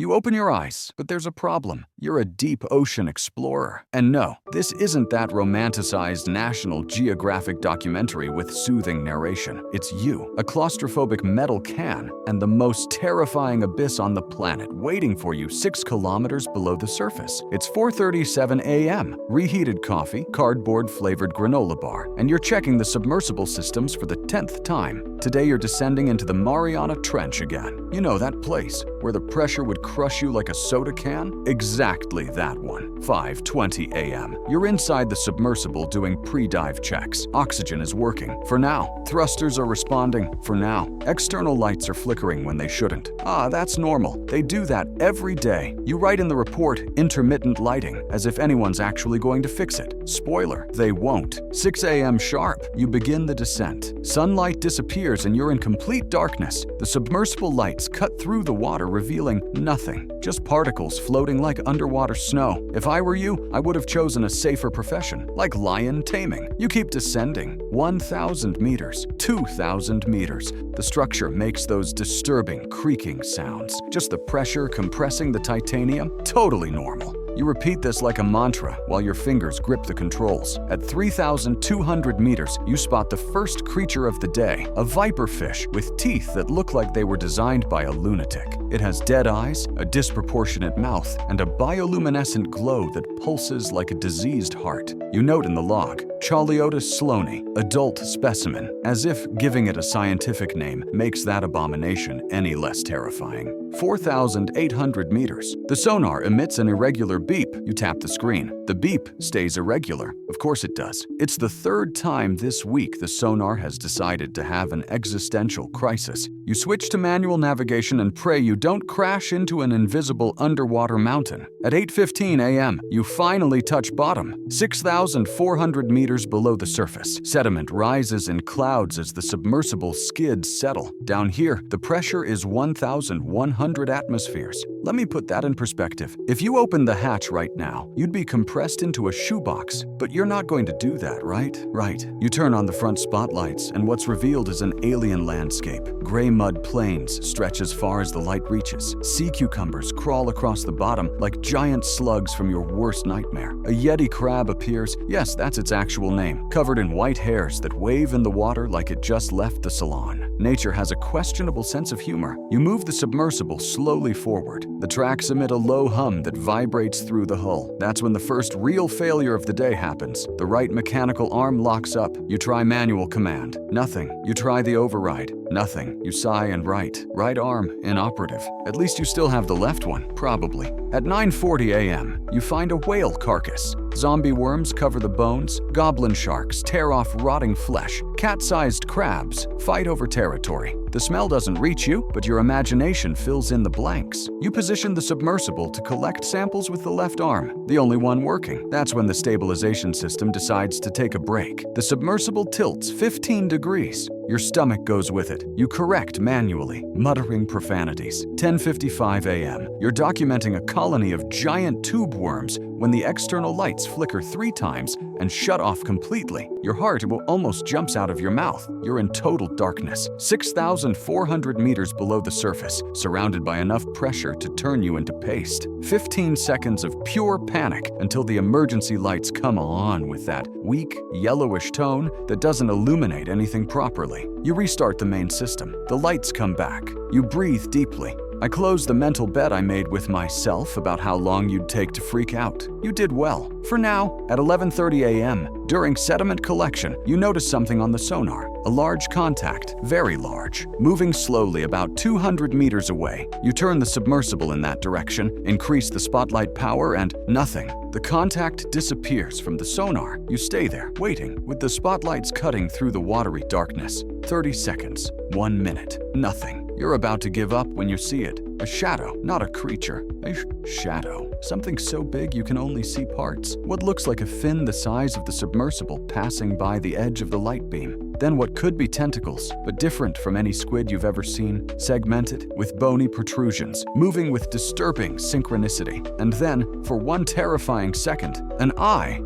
You open your eyes, but there's a problem. You're a deep ocean explorer. And no, this isn't that romanticized National Geographic documentary with soothing narration. It's you, a claustrophobic metal can, and the most terrifying abyss on the planet waiting for you 6 kilometers below the surface. It's 4:37 a.m., reheated coffee, cardboard-flavored granola bar, and you're checking the submersible systems for the 10th time. Today you're descending into the Mariana Trench again. You know, that place where the pressure would crush you like a soda can? Exactly that one. 5:20 a.m. You're inside the submersible doing pre-dive checks. Oxygen is working. For now. Thrusters are responding. For now. External lights are flickering when they shouldn't. That's normal. They do that every day. You write in the report, intermittent lighting, as if anyone's actually going to fix it. Spoiler, they won't. 6 a.m. sharp, you begin the descent. Sunlight disappears and you're in complete darkness. The submersible lights cut through the water, revealing nothing. Just particles floating like underwater snow. If I were you, I would have chosen a safer profession, like lion taming. You keep descending. 1,000 meters, 2,000 meters. The structure makes those disturbing creaking sounds. Just the pressure compressing the titanium, totally normal. You repeat this like a mantra while your fingers grip the controls. At 3,200 meters, you spot the first creature of the day, a viperfish with teeth that look like they were designed by a lunatic. It has dead eyes, a disproportionate mouth, and a bioluminescent glow that pulses like a diseased heart. You note in the log, Chaliotis sloani, adult specimen, as if giving it a scientific name makes that abomination any less terrifying. 4,800 meters. The sonar emits an irregular beep. You tap the screen. The beep stays irregular. Of course it does. It's the 3rd time this week the sonar has decided to have an existential crisis. You switch to manual navigation and pray you don't crash into an invisible underwater mountain. At 8:15 a.m., you finally touch bottom, 6,400 meters below the surface. Sediment rises in clouds as the submersible skids settle. Down here, the pressure is 1,100 atmospheres. Let me put that in perspective. If you open the hatch right now, you'd be compressed into a shoebox. But you're not going to do that, right? Right. You turn on the front spotlights, and what's revealed is an alien landscape. Gray mud plains stretch as far as the light reaches. Sea cucumbers crawl across the bottom like giant slugs from your worst nightmare. A yeti crab appears, yes, that's its actual name, covered in white hairs that wave in the water like it just left the salon. Nature has a questionable sense of humor. You move the submersible slowly forward. The tracks emit a low hum that vibrates through the hull. That's when the first real failure of the day happens. The right mechanical arm locks up. You try manual command. Nothing. You try the override. Nothing. You sigh and write. Right arm, inoperative. At least you still have the left one, probably. At 9:40 a.m., you find a whale carcass. Zombie worms cover the bones, goblin sharks tear off rotting flesh, cat-sized crabs fight over territory. The smell doesn't reach you, but your imagination fills in the blanks. You position the submersible to collect samples with the left arm, the only one working. That's when the stabilization system decides to take a break. The submersible tilts 15 degrees. Your stomach goes with it. You correct manually, muttering profanities. 10:55 a.m. You're documenting a colony of giant tube worms when the external lights flicker 3 times and shut off completely. Your heart will almost jumps out of your mouth. You're in total darkness, 6,400 meters below the surface, surrounded by enough pressure to turn you into paste. 15 seconds of pure panic until the emergency lights come on with that weak, yellowish tone that doesn't illuminate anything properly. You restart the main system. The lights come back. You breathe deeply. I closed the mental bet I made with myself about how long you'd take to freak out. You did well. For now, at 11:30 a.m., during sediment collection, you notice something on the sonar. A large contact, very large, moving slowly about 200 meters away. You turn the submersible in that direction, increase the spotlight power, and nothing. The contact disappears from the sonar. You stay there, waiting, with the spotlights cutting through the watery darkness. 30 seconds, 1 minute, nothing. You're about to give up when you see it. A shadow, not a creature. A shadow. Something so big you can only see parts. What looks like a fin the size of the submersible passing by the edge of the light beam. Then what could be tentacles, but different from any squid you've ever seen, segmented, with bony protrusions, moving with disturbing synchronicity. And then, for one terrifying second, an eye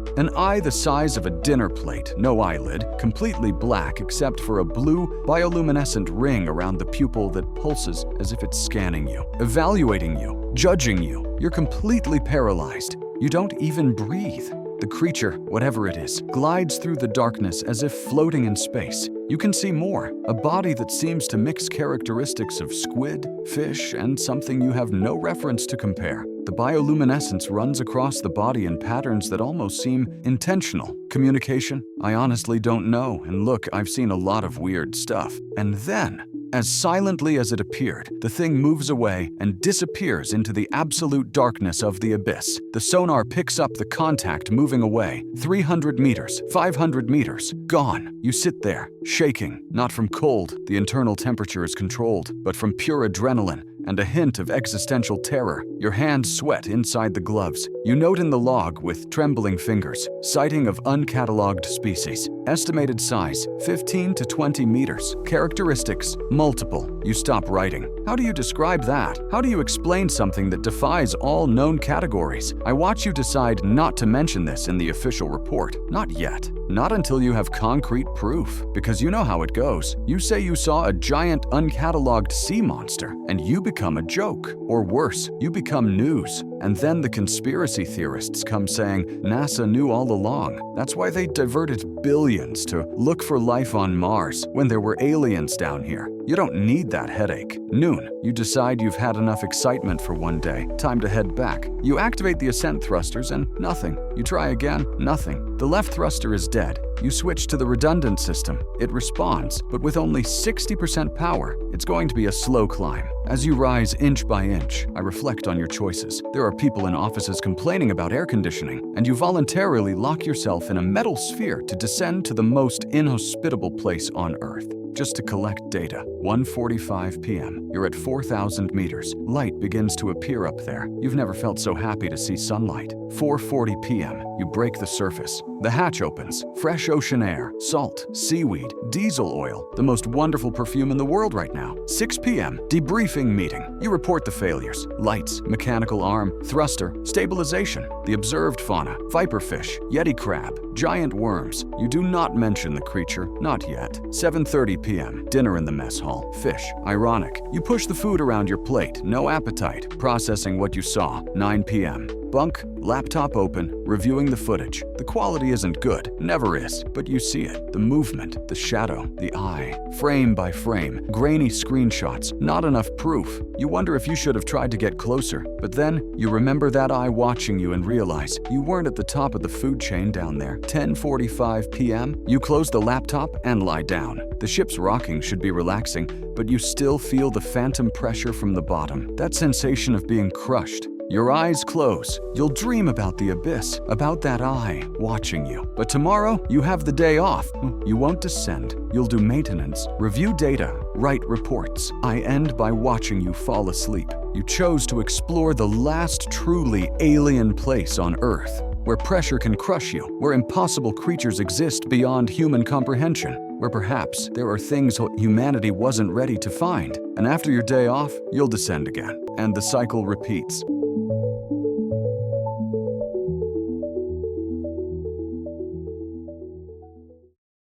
the size of a dinner plate, no eyelid, completely black except for a blue, bioluminescent ring around the pupil that pulses as if it's scanning you. you, evaluating you, judging you. You're completely paralyzed. You don't even breathe. The creature, whatever it is, glides through the darkness as if floating in space. You can see more, a body that seems to mix characteristics of squid, fish, and something you have no reference to compare. The bioluminescence runs across the body in patterns that almost seem intentional. Communication? I honestly don't know, and look, I've seen a lot of weird stuff. And then, as silently as it appeared, the thing moves away and disappears into the absolute darkness of the abyss. The sonar picks up the contact moving away. 300 meters, 500 meters, gone. You sit there, shaking, not from cold, the internal temperature is controlled, but from pure adrenaline and a hint of existential terror. Your hands sweat inside the gloves. You note in the log with trembling fingers, sighting of uncatalogued species. Estimated size, 15 to 20 meters. Characteristics, multiple. You stop writing. How do you describe that? How do you explain something that defies all known categories? I watch you decide not to mention this in the official report. Not yet. Not until you have concrete proof. Because you know how it goes. You say you saw a giant uncatalogued sea monster, and you become a joke. Or worse, you become news. And then the conspiracy theorists come saying NASA knew all along. That's why they diverted billions to look for life on Mars when there were aliens down here. You don't need that headache. Noon, you decide you've had enough excitement for one day. Time to head back. You activate the ascent thrusters and nothing. You try again, nothing. The left thruster is dead. You switch to the redundant system. It responds, but with only 60% power. It's going to be a slow climb. As you rise inch by inch, I reflect on your choices. There are people in offices complaining about air conditioning, and you voluntarily lock yourself in a metal sphere to descend to the most inhospitable place on Earth. Just to collect data. 1:45 p.m. You're at 4,000 meters. Light begins to appear up there. You've never felt so happy to see sunlight. 4:40 p.m. You break the surface. The hatch opens. Fresh ocean air, salt, seaweed, diesel oil, the most wonderful perfume in the world right now. 6 p.m. Debriefing meeting. You report the failures. Lights, mechanical arm, thruster, stabilization, the observed fauna, viperfish, yeti crab, giant worms. You do not mention the creature, not yet. 7:30 p.m. Dinner in the mess hall. Fish. Ironic. You push the food around your plate. No appetite. Processing what you saw. 9 p.m. Bunk, laptop open, reviewing the footage. The quality isn't good, never is, but you see it. The movement, the shadow, the eye, frame by frame, grainy screenshots, not enough proof. You wonder if you should have tried to get closer, but then you remember that eye watching you and realize you weren't at the top of the food chain down there. 10:45 p.m. You close the laptop and lie down. The ship's rocking should be relaxing, but you still feel the phantom pressure from the bottom, that sensation of being crushed. Your eyes close. You'll dream about the abyss, about that eye watching you. But tomorrow, you have the day off. You won't descend. You'll do maintenance, review data, write reports. I end by watching you fall asleep. You chose to explore the last truly alien place on Earth, where pressure can crush you, where impossible creatures exist beyond human comprehension, where perhaps there are things humanity wasn't ready to find. And after your day off, you'll descend again, and the cycle repeats.